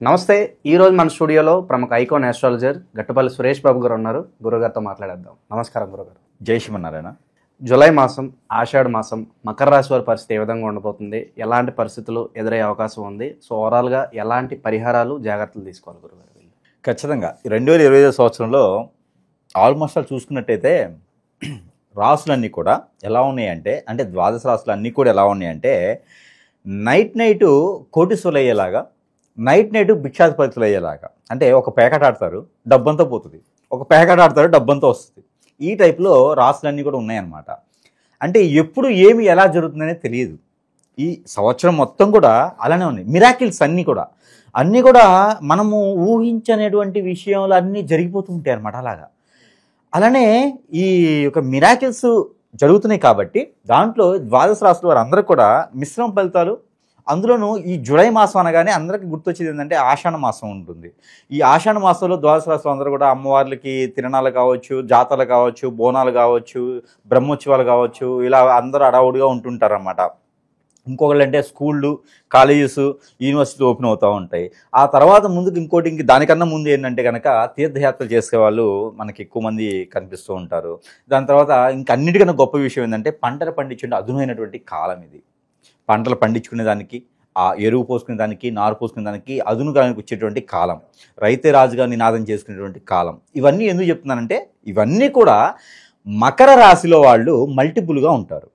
నమస్తే. ఈరోజు మన స్టూడియోలో ప్రముఖ ఐకాన్ ఆస్ట్రాలజర్ గట్టుపల్లి సురేష్ బాబు గారు ఉన్నారు. గురుగారితో మాట్లాడేద్దాం. నమస్కారం గురుగారు. జై శ్రీమన్నారాయణ. జూలై మాసం, ఆషాఢ మాసం, మకర రాశి వారి పరిస్థితి ఏ విధంగా ఉండబోతుంది, ఎలాంటి పరిస్థితులు ఎదురయ్యే అవకాశం ఉంది, సో ఓవరాల్గా ఎలాంటి పరిహారాలు జాగ్రత్తలు తీసుకోవాలి గురుగారు? ఖచ్చితంగా 2025 సంవత్సరంలో ఆల్మోస్ట్ చూసుకున్నట్టయితే రాసులన్నీ కూడా ఎలా ఉన్నాయంటే, అంటే ద్వాదశ రాసులు అన్నీ కూడా ఎలా ఉన్నాయంటే, నైట్ కోటీశ్వరులు అయ్యేలాగా, నైట్ భిక్షాధిపతులు అయ్యేలాగా. అంటే ఒక పేకట ఆడతారు, డబ్బంతా పోతుంది, ఒక పేకట ఆడతారు, డబ్బంతా వస్తుంది. ఈ టైప్లో రాసులన్నీ కూడా ఉన్నాయన్నమాట. అంటే ఎప్పుడు ఏమి ఎలా జరుగుతుందనేది తెలియదు. ఈ సంవత్సరం మొత్తం కూడా అలానే ఉన్నాయి. మిరాకిల్స్ అన్నీ కూడా మనము ఊహించనేటువంటి విషయంలో అన్నీ జరిగిపోతూ ఉంటాయి అన్నమాట. అలానే ఈ యొక్క మిరాకిల్స్ జరుగుతున్నాయి కాబట్టి దాంట్లో ద్వాదశ రాశుల వారు అందరూ కూడా మిశ్రమ ఫలితాలు. అందులోనూ ఈ జూలై మాసం అనగానే అందరికీ గుర్తొచ్చేది ఏంటంటే ఆషాఢ మాసం ఉంటుంది. ఈ ఆషాఢ మాసంలో ద్వాదశ రాశులు అందరూ కూడా అమ్మవార్లకి తిరణాలు కావచ్చు, జాతరలు కావచ్చు, బోనాలు కావచ్చు, బ్రహ్మోత్సవాలు కావచ్చు, ఇలా అందరూ అడావుడిగా ఉంటుంటారన్నమాట. ఇంకొకళ్ళు అంటే స్కూళ్ళు, కాలేజెస్, యూనివర్సిటీ ఓపెన్ అవుతూ ఉంటాయి. ఆ తర్వాత ముందుకు ఇంక దానికన్నా ముందు ఏంటంటే కనుక తీర్థయాత్రలు చేసే వాళ్ళు మనకి ఎక్కువ మంది కనిపిస్తూ ఉంటారు. దాని తర్వాత అన్నిటికన్నా గొప్ప విషయం ఏంటంటే పంటలు పండించే అదునైనటువంటి కాలం ఇది. పంటలు పండించుకునే దానికి, ఆ ఎరువు పోసుకునే దానికి, నారు పోసుకునే దానికి అదునుగా వచ్చేటువంటి కాలం, రైతే రాజుగా నినాదం చేసుకునేటువంటి కాలం. ఇవన్నీ ఎందుకు చెప్తున్నానంటే, ఇవన్నీ కూడా మకర రాశిలో వాళ్ళు మల్టిపుల్గా ఉంటారు.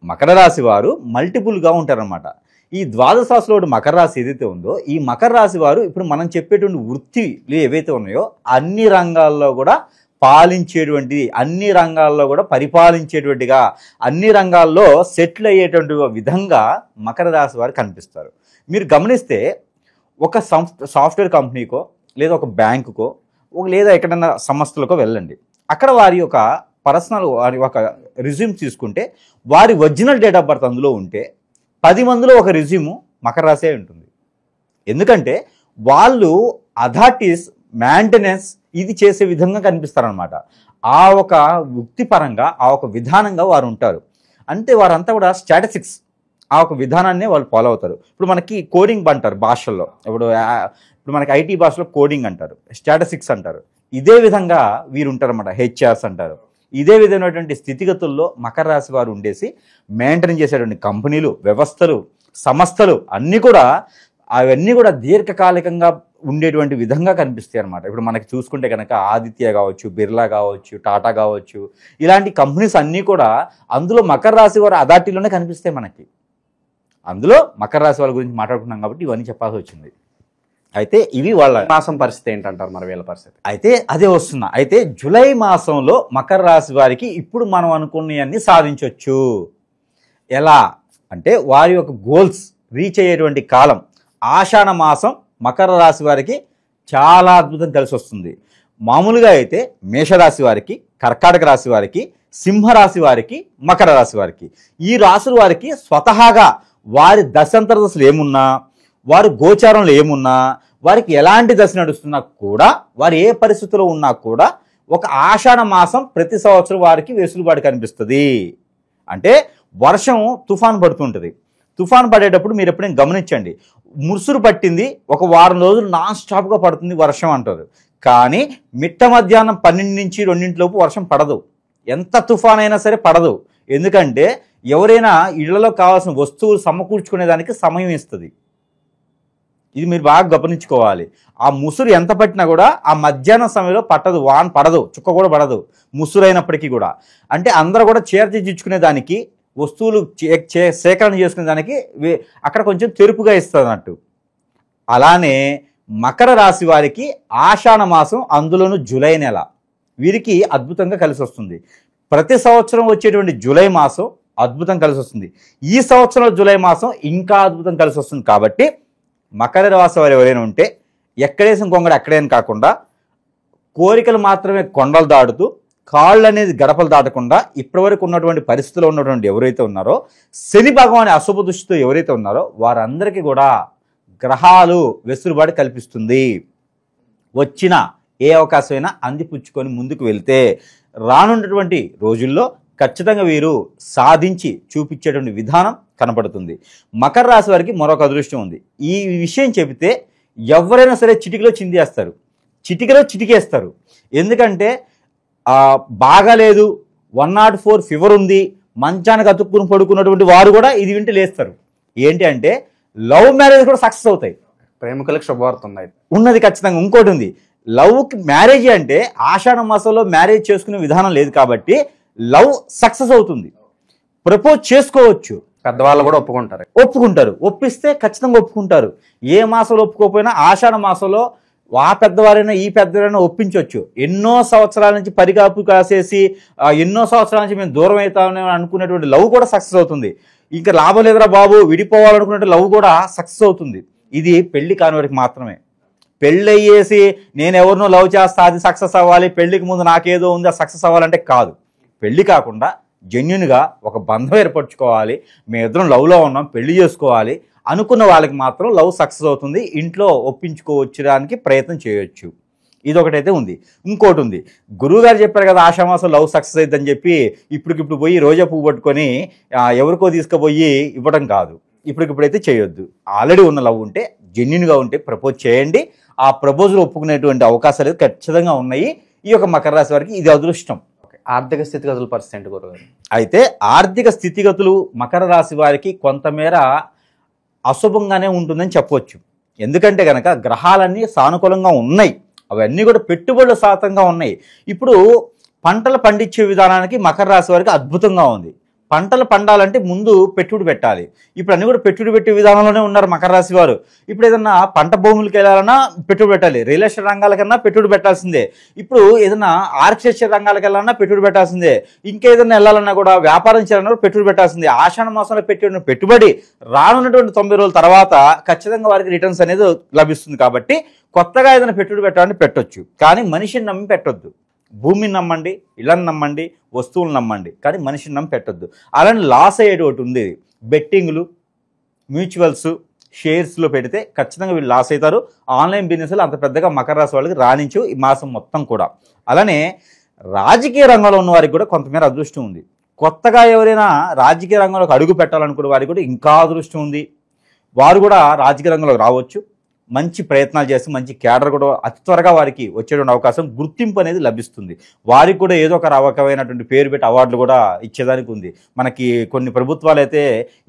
మకర రాశి వారు మల్టిపుల్గా ఉంటారనమాట. ఈ ద్వాదశ రాశిలో మకర రాశి ఏదైతే ఉందో, ఈ మకర రాశి వారు ఇప్పుడు మనం చెప్పేటువంటి వృత్తిలు ఏవైతే ఉన్నాయో అన్ని రంగాల్లో కూడా పాలించేటువంటిది, అన్ని రంగాల్లో కూడా పరిపాలించేటువంటిగా, అన్ని రంగాల్లో సెటిల్ అయ్యేటువంటి విధంగా మకర రాశి వారు కనిపిస్తారు. మీరు గమనిస్తే ఒక సాఫ్ట్వేర్ కంపెనీకో, లేదా ఒక బ్యాంకుకో, లేదా ఎక్కడైనా సంస్థలకో వెళ్ళండి. అక్కడ వారి యొక్క పర్సనల్, వారి ఒక రిజ్యూమ్ తీసుకుంటే వారి ఒరిజినల్ డేట్ ఆఫ్ బర్త్ అందులో ఉంటే 10 మందిలో ఒక రిజ్యూము మకర రాశే ఉంటుంది. ఎందుకంటే వాళ్ళు అథారిటీస్ మెయింటెనెన్స్ ఇది చేసే విధంగా కనిపిస్తారనమాట. ఆ ఒక వృత్తిపరంగా, ఆ ఒక విధానంగా వారు ఉంటారు. అంటే వారంతా కూడా స్టాటిస్టిక్స్, ఆ ఒక విధానాన్నే వాళ్ళు ఫాలో అవుతారు. ఇప్పుడు మనకి కోడింగ్ అంటారు భాషల్లో, ఇప్పుడు మనకి ఐటీ భాషలో కోడింగ్ అంటారు, స్టాటిస్టిక్స్ అంటారు. ఇదే విధంగా వీరు ఉంటారన్నమాట, హెచ్ఆర్స్ అంటారు. ఇదే విధమైనటువంటి స్థితిగతుల్లో మకర రాశి వారు ఉండేసి మెయింటైన్ చేసేటువంటి కంపెనీలు, వ్యవస్థలు, సంస్థలు అవన్నీ కూడా దీర్ఘకాలికంగా ఉండేటువంటి విధంగా కనిపిస్తాయి అన్నమాట. ఇప్పుడు మనకి చూసుకుంటే కనుక ఆదిత్య కావచ్చు, బిర్లా కావచ్చు, టాటా కావచ్చు, ఇలాంటి కంపెనీస్ అన్నీ కూడా అందులో మకర రాశి వారి అథారిటీలోనే కనిపిస్తాయి మనకి. అందులో మకర రాశి వాళ్ళ గురించి మాట్లాడుకున్నాం కాబట్టి ఇవన్నీ చెప్పాల్సి వచ్చింది. అయితే ఇవి వాళ్ళ మాసం పరిస్థితి ఏంటంటారు మరి వీళ్ళ పరిస్థితి? అయితే అదే వస్తున్నా. అయితే జూలై మాసంలో మకర రాశి వారికి ఇప్పుడు మనం అనుకున్నవన్నీ సాధించవచ్చు. ఎలా అంటే వారి యొక్క గోల్స్ రీచ్ అయ్యేటువంటి కాలం ఆషాఢ మాసం మకర రాశి వారికి చాలా అద్భుతం కలిసి వస్తుంది. మామూలుగా అయితే మేషరాశి వారికి, కర్కాటక రాశి వారికి, సింహరాశి వారికి, మకర రాశి వారికి, ఈ రాశుల వారికి స్వతహాగా వారి దశాంతర దశలు ఏమున్నా, వారి గోచారంలో ఏమున్నా, వారికి ఎలాంటి దశ నడుస్తున్నా కూడా, వారు ఏ పరిస్థితిలో ఉన్నా కూడా ఒక ఆషాఢ మాసం ప్రతి సంవత్సరం వారికి వెసులుబాటు కనిపిస్తుంది. అంటే వర్షం తుఫాను పడుతుంటుంది. తుఫాను పడేటప్పుడు మీరు ఎప్పుడైనా గమనించండి, ముసురు పట్టింది, ఒక వారం రోజులు నాన్ స్టాప్గా పడుతుంది వర్షం అంటారు. కానీ మిట్ట మధ్యాహ్నం 12 నుంచి 2 లోపు వర్షం పడదు. ఎంత తుఫాన్ అయినా సరే పడదు. ఎందుకంటే ఎవరైనా ఇళ్లలో కావాల్సిన వస్తువులు సమకూర్చుకునేదానికి సమయం ఇస్తుంది. ఇది మీరు బాగా గమనించుకోవాలి. ఆ ముసురు ఎంత పట్టినా కూడా ఆ మధ్యాహ్నం సమయంలో పట్టదు, వాన పడదు, చుక్క కూడా పడదు ముసురు అయినప్పటికీ కూడా. అంటే అందరూ కూడా చేర్చిచ్చుకునే దానికి, వస్తువులు సేకరణ చేసుకునే దానికి అక్కడ కొంచెం తెరుపుగా ఇస్తుంది అన్నట్టు. అలానే మకర రాశి వారికి ఆషాఢ మాసం, అందులోనూ జూలై నెల వీరికి అద్భుతంగా కలిసి వస్తుంది. ప్రతి సంవత్సరం వచ్చేటువంటి జూలై మాసం అద్భుతం కలిసి వస్తుంది. ఈ సంవత్సరం జూలై మాసం ఇంకా అద్భుతం కలిసి వస్తుంది. కాబట్టి మకర రాశి వారు ఎవరైనా ఉంటే ఎక్కడేసిన కొంగడు అక్కడేని కాకుండా, కోరికలు మాత్రమే కొండలు దాటుతూ, కాళ్ళు అనేది గడపలు దాటకుండా ఇప్పటివరకు ఉన్నటువంటి పరిస్థితుల్లో ఉన్నటువంటి ఎవరైతే ఉన్నారో, శని భగవాని అశుభ దృష్టితో ఎవరైతే ఉన్నారో వారందరికీ కూడా గ్రహాలు వెసులుబాటు కల్పిస్తుంది. వచ్చిన ఏ అవకాశమైనా అందిపుచ్చుకొని ముందుకు వెళ్తే రానున్నటువంటి రోజుల్లో ఖచ్చితంగా వీరు సాధించి చూపించేటువంటి విధానం కనపడుతుంది. మకర రాశి వారికి మరొక అదృష్టం ఉంది. ఈ విషయం చెబితే ఎవరైనా సరే చిటికలో చిందేస్తారు, చిటికలో చిటికేస్తారు. ఎందుకంటే బాగాలేదు, 104 ఫీవర్ ఉంది, మంచానికి అతుక్కుని పడుకున్నటువంటి వారు కూడా ఇది వింటే లేస్తారు. ఏంటి అంటే లవ్ మ్యారేజ్ కూడా సక్సెస్ అవుతాయి. ప్రేమికులకు శుభవార్త ఉన్నది ఖచ్చితంగా. ఇంకోటి ఉంది, లవ్కి మ్యారేజ్ అంటే ఆషాఢ మాసంలో మ్యారేజ్ చేసుకునే విధానం లేదు కాబట్టి లవ్ సక్సెస్ అవుతుంది, ప్రపోజ్ చేసుకోవచ్చు. పెద్దవాళ్ళు కూడా ఒప్పుకుంటారు. ఒప్పిస్తే ఖచ్చితంగా ఒప్పుకుంటారు. ఏ మాసంలో ఒప్పుకోకపోయినా ఆషాఢ మాసంలో ఆ పెద్దవారైనా ఈ పెద్దవారైనా ఒప్పించవచ్చు. ఎన్నో సంవత్సరాల నుంచి పరిగాపు కాసేసి ఎన్నో సంవత్సరాల నుంచి మేము దూరం అవుతామని అనుకునేటువంటి లవ్ కూడా సక్సెస్ అవుతుంది. ఇంకా లాభం లేదురా బాబు విడిపోవాలనుకునే లవ్ కూడా సక్సెస్ అవుతుంది. ఇది పెళ్లి కాని వారికి మాత్రమే. పెళ్ళి అయ్యేసి నేను ఎవరినో లవ్ చేస్తా అది సక్సెస్ అవ్వాలి, పెళ్లికి ముందు నాకేదో ఉంది అది సక్సెస్ అవ్వాలంటే కాదు. పెళ్లి కాకుండా జెన్యున్గా ఒక బంధం ఏర్పరచుకోవాలి, మేము ఇద్దరం లవ్లో ఉన్నాం పెళ్లి చేసుకోవాలి అనుకున్న వాళ్ళకి మాత్రం లవ్ సక్సెస్ అవుతుంది. ఇంట్లో ఒప్పించుకోవచ్చడానికి ప్రయత్నం చేయొచ్చు. ఇది ఒకటైతే ఉంది. ఇంకోటి ఉంది, గురువుగారు చెప్పారు కదా ఆషామాసం లవ్ సక్సెస్ అవుతుందని చెప్పి ఇప్పటికిప్పుడు పోయి రోజా పువ్వు పట్టుకొని ఎవరికో తీసుకుపోయి ఇవ్వడం కాదు. ఇప్పటికిప్పుడైతే చేయొద్దు. ఆల్రెడీ ఉన్న లవ్ ఉంటే జెన్యున్గా ఉంటే ప్రపోజ్ చేయండి. ఆ ప్రపోజల్ ఒప్పుకునేటువంటి అవకాశాలు ఖచ్చితంగా ఉన్నాయి. ఈ యొక్క మకర రాశి వారికి ఇది అదృష్టం. ఆర్థిక స్థితిగతుల పరిస్థితి ఏంటి గురుగారు? అయితే ఆర్థిక స్థితిగతులు మకర రాశి వారికి కొంతమేర అశుభంగానే ఉంటుందని చెప్పవచ్చు. ఎందుకంటే కనుక గ్రహాలన్నీ సానుకూలంగా ఉన్నాయి, అవన్నీ కూడా పెట్టుబడుల శాతంగా ఉన్నాయి. ఇప్పుడు పంటలు పండించే విధానానికి మకర రాశి వారికి అద్భుతంగా ఉంది. పంటలు పండాలంటే ముందు పెట్టుబడి పెట్టాలి. ఇప్పుడు అన్ని కూడా పెట్టుబడి పెట్టే విధానంలోనే ఉన్నారు మకర రాశి వారు. ఇప్పుడు ఏదన్నా పంట భూములకి వెళ్ళాలన్నా పెట్టుబడి పెట్టాలి, రియల్ ఎస్టేట్ రంగాలకన్నా పెట్టుబడి పెట్టాల్సిందే. ఇప్పుడు ఏదైనా ఆర్కిటెక్చర్ రంగాలకు వెళ్ళాలన్నా పెట్టుబడి పెట్టాల్సిందే. ఇంకేదైనా వెళ్ళాలన్నా కూడా వ్యాపారం చేయాలన్నా కూడా పెట్టుబడి పెట్టాల్సిందే. ఆషాఢ మాసంలో పెట్టిన పెట్టుబడి రానున్నటువంటి 90 రోజుల తర్వాత ఖచ్చితంగా వారికి రిటర్న్స్ అనేది లభిస్తుంది. కాబట్టి కొత్తగా ఏదైనా పెట్టుబడి పెట్టాలని పెట్టొచ్చు, కానీ మనిషిని నమ్మి పెట్టొద్దు. భూమిని నమ్మండి, ఇళ్ళని నమ్మండి, వస్తువులు నమ్మండి, కానీ మనిషిని నమ్మి పెట్టొద్దు. అలానే లాస్ అయ్యేది ఒకటి ఉంది, బెట్టింగ్లు, మ్యూచువల్స్, షేర్స్లో పెడితే ఖచ్చితంగా వీళ్ళు లాస్ అవుతారు. ఆన్లైన్ బిజినెస్లు అంత పెద్దగా మకర రాశి వాళ్ళకి రాణించు ఈ మాసం మొత్తం కూడా. అలానే రాజకీయ రంగంలో ఉన్న వారికి కూడా కొంతమేర అదృష్టం ఉంది. కొత్తగా ఎవరైనా రాజకీయ రంగంలోకి అడుగు పెట్టాలనుకునే వారికి కూడా ఇంకా అదృష్టం ఉంది. వారు కూడా రాజకీయ రంగంలోకి రావచ్చు. మంచి ప్రయత్నాలు చేసి మంచి క్యాడర్ కూడా అతి త్వరగా వారికి వచ్చేటువంటి అవకాశం, గుర్తింపు అనేది లభిస్తుంది. వారికి కూడా ఏదో ఒక రకమైనటువంటి పేరు పెట్టి అవార్డులు కూడా ఇచ్చేదానికి ఉంది. మనకి కొన్ని ప్రభుత్వాలు అయితే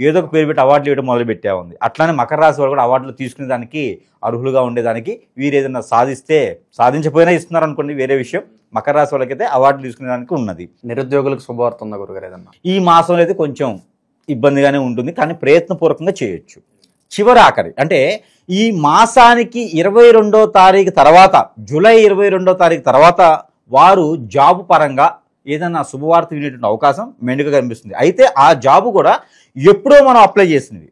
ఏదో ఒక పేరు పెట్టి అవార్డులు ఇవ్వడం మొదలుపెట్టా ఉంది. అట్లానే మకర రాశి వారు కూడా అవార్డులు తీసుకునేదానికి అర్హులుగా ఉండేదానికి, వీరు ఏదైనా సాధిస్తే సాధించకపోయినా ఇస్తున్నారు అనుకోండి వేరే విషయం, మకర రాశి వాళ్ళకైతే అవార్డులు తీసుకునేదానికి ఉన్నది. నిరుద్యోగులకు శుభవార్త ఉందా గురుగారు ఏదన్నా? ఈ మాసంలో అయితే కొంచెం ఇబ్బందిగానే ఉంటుంది, కానీ ప్రయత్నపూర్వకంగా చేయొచ్చు. చివరి ఆఖరి అంటే ఈ మాసానికి 22వ తారీఖు తర్వాత, జూలై 22వ తారీఖు తర్వాత వారు జాబు పరంగా ఏదైనా శుభవార్త వినేటువంటి అవకాశం మెండుగా కనిపిస్తుంది. అయితే ఆ జాబు కూడా ఎప్పుడో మనం అప్లై చేసినవి,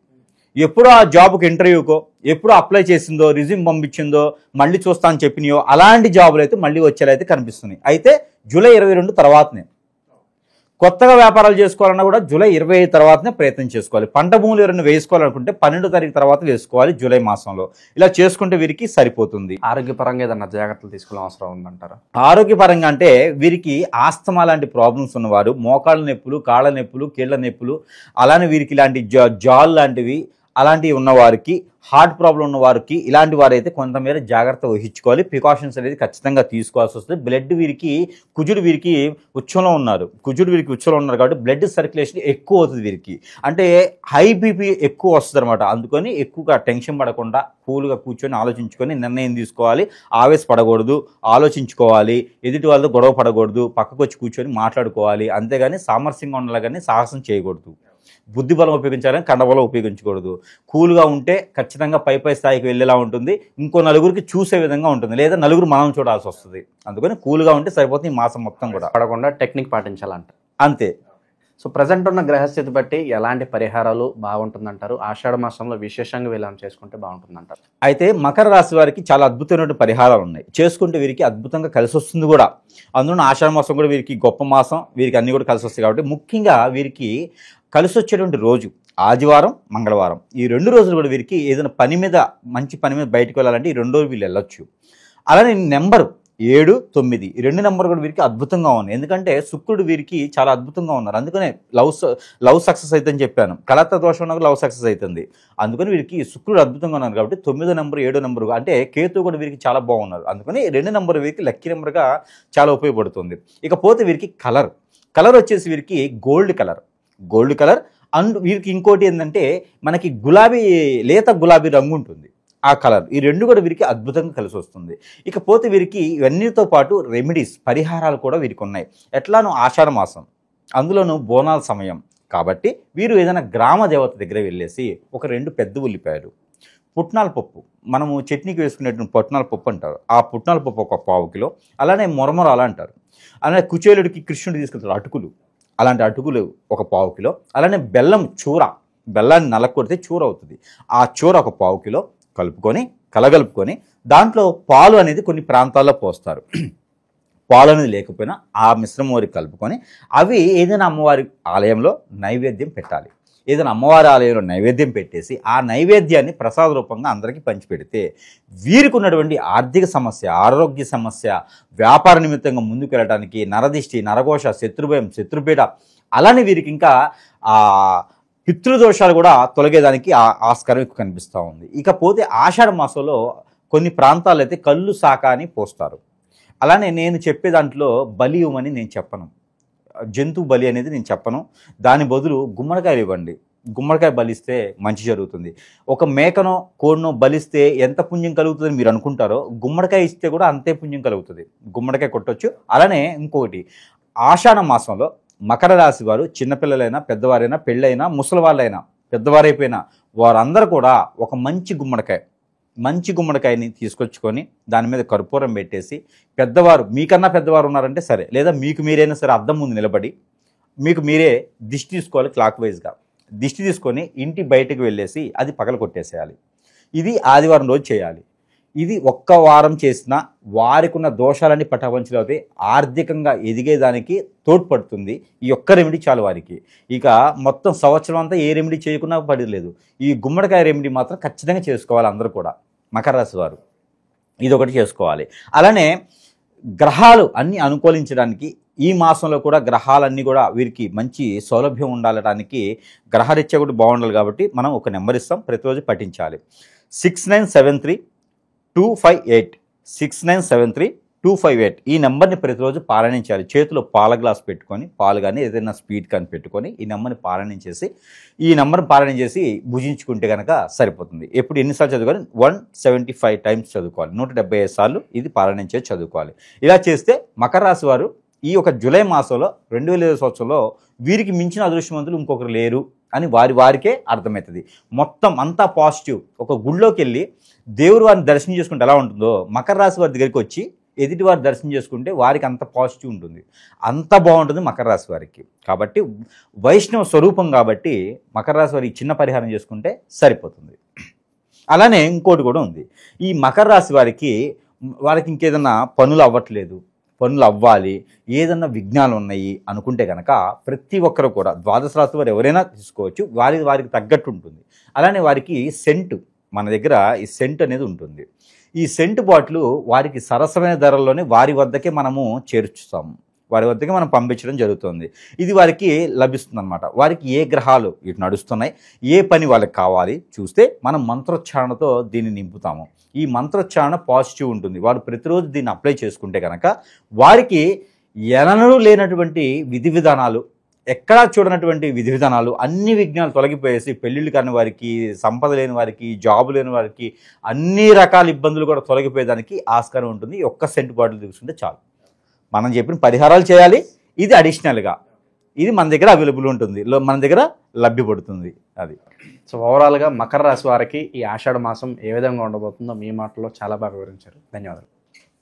ఎప్పుడో ఆ జాబుకి ఇంటర్వ్యూకో ఎప్పుడో అప్లై చేసిందో రిజ్యూమ్ పంపించిందో మళ్ళీ చూస్తా అని చెప్పినాయో అలాంటి జాబులు అయితే మళ్ళీ వచ్చేలా కనిపిస్తున్నాయి. అయితే జూలై 22 తర్వాతనే. కొత్తగా వ్యాపారాలు చేసుకోవాలన్నా కూడా జూలై 25 తర్వాతనే ప్రయత్నం చేసుకోవాలి. పంట భూములు ఎవరైనా వేసుకోవాలనుకుంటే 12వ తారీఖు తర్వాత వేసుకోవాలి జూలై మాసంలో. ఇలా చేసుకుంటే వీరికి సరిపోతుంది. ఆరోగ్యపరంగా ఏదన్నా జాగ్రత్తలు తీసుకోవాల్సిన అవసరం ఉందంటారా? ఆరోగ్యపరంగా అంటే వీరికి ఆస్తమా లాంటి ప్రాబ్లమ్స్ ఉన్నవారు, మోకాళ్ళ నొప్పులు, కాళ్ళ నొప్పులు, కీళ్ళ నొప్పులు, అలానే వీరికి ఇలాంటి జాల్ లాంటివి అలాంటివి ఉన్నవారికి, హార్ట్ ప్రాబ్లం ఉన్న వారికి, ఇలాంటి వారైతే కొంతమేర జాగ్రత్త వహించుకోవాలి. ప్రికాషన్స్ అనేది ఖచ్చితంగా తీసుకోవాల్సి వస్తుంది. బ్లడ్ వీరికి కుజుడు వీరికి ఉచ్చంలో ఉన్నారు, కాబట్టి బ్లడ్ సర్క్యులేషన్ ఎక్కువ అవుతుంది వీరికి. అంటే హై బీపీ ఎక్కువ వస్తుంది అనమాట. అందుకని ఎక్కువగా టెన్షన్ పడకుండా కూల్గా కూర్చొని ఆలోచించుకొని నిర్ణయం తీసుకోవాలి. ఆవేశపడకూడదు, ఆలోచించుకోవాలి, ఎదుటి వాళ్ళతో గొడవ పడకూడదు, పక్కకు వచ్చి కూర్చొని మాట్లాడుకోవాలి. అంతేగాని సామరస్యంగా ఉండాలి, కానీ సాహసం చేయకూడదు. బుద్ధి బలం ఉపయోగించాలని కండబలం ఉపయోగించకూడదు. కూల్గా ఉంటే ఖచ్చితంగా పై స్థాయికి వెళ్ళేలా ఉంటుంది. ఇంకో నలుగురికి చూసే విధంగా ఉంటుంది, లేదా నలుగురు మనం చూడాల్సి వస్తుంది. అందుకని కూల్గా ఉంటే సరిపోతుంది. ఈ మాసం మొత్తం కూడా పడకుండా టెక్నిక్ పాటించాలంట, అంతే. సో ప్రజెంట్ ఉన్న గ్రహస్థితి బట్టి ఎలాంటి పరిహారాలు బాగుంటుందంటారు? ఆషాఢ మాసంలో విశేషంగా వీళ్ళని చేసుకుంటే బాగుంటుందంటారు? అయితే మకర రాశి వారికి చాలా అద్భుతమైన పరిహారాలు ఉన్నాయి. చేసుకుంటే వీరికి అద్భుతంగా కలిసి వస్తుంది కూడా. అందులో ఆషాఢ మాసం కూడా వీరికి గొప్ప మాసం, వీరికి అన్ని కూడా కలిసి వస్తాయి. కాబట్టి ముఖ్యంగా వీరికి కలిసి వచ్చేటువంటి రోజు ఆదివారం, మంగళవారం, ఈ 2 రోజులు కూడా వీరికి ఏదైనా పని మీద, మంచి పని మీద బయటకు వెళ్ళాలంటే ఈ 2 రోజులు వీళ్ళు వెళ్ళొచ్చు. అలానే నెంబరు 7, 9 ఈ 2 నెంబర్ కూడా వీరికి అద్భుతంగా ఉన్నాయి. ఎందుకంటే శుక్రుడు వీరికి చాలా అద్భుతంగా ఉన్నారు. అందుకనే లవ్ సక్సెస్ అవుతుందని చెప్పాను. కలత్ర దోషం ఉన్నప్పుడు లవ్ సక్సెస్ అవుతుంది. అందుకని వీరికి శుక్రుడు అద్భుతంగా ఉన్నారు కాబట్టి 9వ నెంబర్ 7వ నెంబర్ అంటే కేతు కూడా వీరికి చాలా బాగున్నారు. అందుకని 2 నెంబర్ వీరికి లక్కీ నెంబర్గా చాలా ఉపయోగపడుతుంది. ఇకపోతే వీరికి కలర్ వచ్చేసి వీరికి గోల్డ్ కలర్ అండ్ వీరికి ఇంకోటి ఏంటంటే మనకి లేత గులాబీ రంగు ఉంటుంది ఆ కలర్. ఈ 2 కూడా వీరికి అద్భుతంగా కలిసి వస్తుంది. ఇకపోతే వీరికి ఇవన్నీతో పాటు రెమెడీస్ పరిహారాలు కూడా వీరికి ఉన్నాయి. ఎట్లానో ఆషాఢ మాసం, అందులోనూ బోనాల సమయం కాబట్టి వీరు ఏదైనా గ్రామ దేవత దగ్గర వెళ్ళేసి ఒక 2 పెద్ద ఉల్లిపాయలు, పుట్నాల పప్పు, మనము చట్నీకి వేసుకునేటువంటి పుట్నాల పప్పు అంటారు, ఆ పుట్నాల పప్పు ఒక 1/4 కిలో, అలానే మొరమొరాలు అంటారు, అలానే కుచేలుడికి కృష్ణుడు తీసుకెళ్తారు అటుకులు, అలాంటి అటుకులు ఒక 1/4 కిలో, అలానే బెల్లం చూర, బెల్లాన్ని నలకొడితే చూర అవుతుంది, ఆ చూర ఒక 1/4 కిలో కలగలుపుకొని దాంట్లో పాలు అనేది కొన్ని ప్రాంతాల్లో పోస్తారు. పాలు అనేది లేకపోయినా ఆ మిశ్రమం వరకు కలుపుకొని అవి ఏదైనా అమ్మవారి ఆలయంలో నైవేద్యం పెట్టాలి. ఏదైనా అమ్మవారి ఆలయంలో నైవేద్యం పెట్టేసి ఆ నైవేద్యాన్ని ప్రసాద రూపంగా అందరికీ పంచిపెడితే వీరికి ఉన్నటువంటి ఆర్థిక సమస్య, ఆరోగ్య సమస్య, వ్యాపార నిమిత్తంగా ముందుకు వెళ్ళడానికి, నరదిష్టి, నరఘోష, శత్రుభయం, శత్రుపీడ, అలానే వీరికి ఇంకా పితృదోషాలు కూడా తొలగేదానికి ఆస్కారం ఎక్కువ కనిపిస్తూ ఉంది. ఇకపోతే ఆషాఢ మాసంలో కొన్ని ప్రాంతాలు అయితే కళ్ళు సాకాని పోస్తారు. అలానే నేను చెప్పే దాంట్లో బలి ఇవ్వమని నేను చెప్పను, జంతు బలి అనేది నేను చెప్పను. దాని బదులు గుమ్మడికాయలు ఇవ్వండి. గుమ్మడికాయ బలిస్తే మంచి జరుగుతుంది. ఒక మేకనో కోడినో బలిస్తే ఎంత పుణ్యం కలుగుతుందని మీరు అనుకుంటారో గుమ్మడికాయ ఇస్తే కూడా అంతే పుణ్యం కలుగుతుంది. గుమ్మడికాయ కొట్టొచ్చు. అలానే ఇంకొకటి, ఆషాఢ మాసంలో మకర రాశి వారు చిన్నపిల్లలైనా పెద్దవారైనా పెళ్ళైనా ముసలివాళ్ళైనా పెద్దవారైపోయినా వారందరూ కూడా ఒక మంచి గుమ్మడికాయని తీసుకొచ్చుకొని దాని మీద కర్పూరం పెట్టేసి, పెద్దవారు మీకన్నా పెద్దవారు ఉన్నారంటే సరే, లేదా మీకు మీరైనా సరే అద్దం ముందు నిలబడి మీకు మీరే దిష్టి తీసుకోవాలి. క్లాక్ వైజ్గా దిష్టి తీసుకొని ఇంటి బయటకు వెళ్ళేసి అది పగల కొట్టేసేయాలి. ఇది ఆదివారం రోజు చేయాలి. ఇది ఒక్క వారం చేసినా వారికి ఉన్న దోషాలన్నీ పటాపంచలు అవుతాయి, ఆర్థికంగా ఎదిగేదానికి తోడ్పడుతుంది. ఈ ఒక్క రెమెడీ చాలు వారికి. ఇక మొత్తం సంవత్సరం అంతా ఏ రెమెడీ చేయకున్నా పడలేదు. ఈ గుమ్మడికాయ రెమెడీ మాత్రం ఖచ్చితంగా చేసుకోవాలి అందరూ కూడా. మకర రాశి వారు ఇదొకటి చేసుకోవాలి. అలానే గ్రహాలు అన్నీ అనుకూలించడానికి ఈ మాసంలో కూడా గ్రహాలన్నీ కూడా వీరికి మంచి సౌలభ్యం ఉండాలడానికి గ్రహరీత్యా కూడా బాగుండాలి కాబట్టి మనం ఒక నెంబర్ ఇస్తాం, ప్రతిరోజు పఠించాలి. 6973-258 6973-258 ఈ నెంబర్ని ప్రతిరోజు పారాయణించాలి. చేతిలో పాల గ్లాస్ పెట్టుకొని, పాలు కానీ ఏదైనా స్వీట్ కానీ పెట్టుకొని ఈ నెంబర్ని పారాయణించేసి ఈ నెంబర్ని పారాయణ చేసి భుజించుకుంటే కనుక సరిపోతుంది. ఎప్పుడు ఎన్నిసార్లు చదువుకోవాలి? 175 టైమ్స్ చదువుకోవాలి. 175 సార్లు ఇది పారాయణం చేసి చదువుకోవాలి. ఇలా చేస్తే మకర రాశి వారు ఈ ఒక జూలై మాసంలో 2020 సంవత్సరంలో వీరికి మించిన అదృష్టవంతులు ఇంకొకరు లేరు అని వారికే అర్థమవుతుంది. మొత్తం అంతా పాజిటివ్. ఒక గుళ్ళోకి వెళ్ళి దేవుడు వారిని దర్శనం చేసుకుంటే ఎలా ఉంటుందో మకర రాశి వారి దగ్గరికి వచ్చి ఎదుటి వారి దర్శనం చేసుకుంటే వారికి అంత పాజిటివ్ ఉంటుంది, అంత బాగుంటుంది మకర రాశి వారికి. కాబట్టి వైష్ణవ స్వరూపం కాబట్టి మకర రాశి వారికి చిన్న పరిహారం చేసుకుంటే సరిపోతుంది. అలానే ఇంకోటి కూడా ఉంది. ఈ మకర రాశి వారికి ఇంకేదన్నా పనులు అవ్వాలి, ఏదన్నా విఘ్నాలు ఉన్నాయి అనుకుంటే కనుక ప్రతి ఒక్కరు కూడా ద్వాదశ రాశి వారు ఎవరైనా తీసుకోవచ్చు, వారికి తగ్గట్టు ఉంటుంది. అలానే వారికి సెంటు, మన దగ్గర ఈ సెంట్ అనేది ఉంటుంది. ఈ సెంటు బాటిల్ వారికి సరసమైన ధరల్లోనే వారి వద్దకే మనము చేర్చుతాము, వారి వద్దకే మనం పంపించడం జరుగుతుంది. ఇది వారికి లభిస్తుంది అనమాట. వారికి ఏ గ్రహాలు ఇటు నడుస్తున్నాయి, ఏ పని వాళ్ళకి కావాలి చూస్తే మనం మంత్రోచ్చారణతో దీన్ని నింపుతాము. ఈ మంత్రోచ్చారణ పాజిటివ్ ఉంటుంది. వారు ప్రతిరోజు దీన్ని అప్లై చేసుకుంటే కనుక వారికి ఎననూ లేనటువంటి విధి విధానాలు, ఎక్కడా చూడనటువంటి విధి విధానాలు, అన్ని విఘ్నాలు తొలగిపోయేసి పెళ్ళిళ్ళు కాని వారికి, సంపద లేని వారికి, జాబు లేని వారికి అన్ని రకాల ఇబ్బందులు కూడా తొలగిపోయేదానికి ఆస్కారం ఉంటుంది. ఒక్క సెంటు బాటిల్ తీసుకుంటే చాలు. మనం చెప్పిన పరిహారాలు చేయాలి, ఇది అడిషనల్గా ఇది మన దగ్గర అవైలబుల్ ఉంటుంది, మన దగ్గర లభ్యపడుతుంది. అది సో ఓవరాల్గా మకర రాశి వారికి ఈ ఆషాఢ మాసం ఏ విధంగా ఉండబోతుందో మీ మాటల్లో చాలా బాగా వివరించారు. ధన్యవాదాలు.